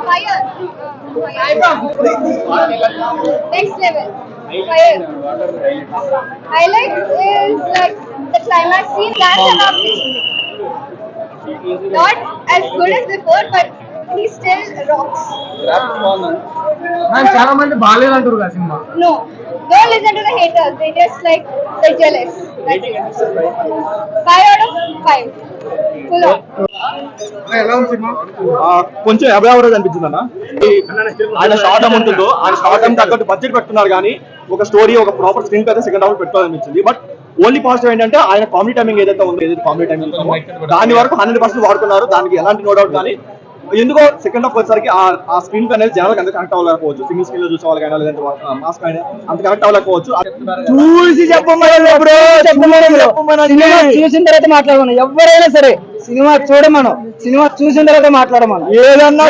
Fire. Next level. Fire. Highlight is like the climax scene. Plans are not as good as before, but he still rocks. చాలా మంది బాగాలేదు అంటారు కదా cinema. No, don't listen to the haters. They just like they're jealous. That's it. 5 out of 5. Full on. ఎలా ఉంది cinema? కొంచెం ఎవరెవరేజ్ అనిపించింది అన్న. ఆయన షార్ట్ అమౌంట్ ఉందో ఆయన షార్ట్ అమౌంట్ తగ్గట్టు బడ్జెట్ పెట్టుకున్నారు కానీ ఒక స్టోరీ ఒక ప్రాపర్ స్క్రీన్ అయితే సెకండ్ హాఫ్ పెట్టుకోవాలనిపించింది. బట్ ఓన్లీ పాజిటివ్ ఏంటంటే ఆయన కామెడీ టైమింగ్ ఏదైతే ఉందో ఏదైతే కామెడీ టైమింగ్ దాని వరకు 100% వాడుకున్నారు. దానికి ఎలాంటి నో డౌట్. కానీ ఎందుకో సెకండ్ హాఫ్ వచ్చేసరికి ఆ స్క్రీన్ అనేది జనాలకు అంత కనెక్ట్ అవ్వలేకపోవచ్చు. సింగిల్ స్క్రీన్ లో చూసే వాళ్ళకైనా లేదంటే మాస్క్ అయినా అంత కనెక్ట్ అవ్వలేకపోవచ్చు. చూసి చెప్పమని చూసిన తర్వాత మాట్లాడమను. ఎవరైనా సరే సినిమా చూడమను, సినిమా చూసిన తర్వాత మాట్లాడమను. ఏదన్నా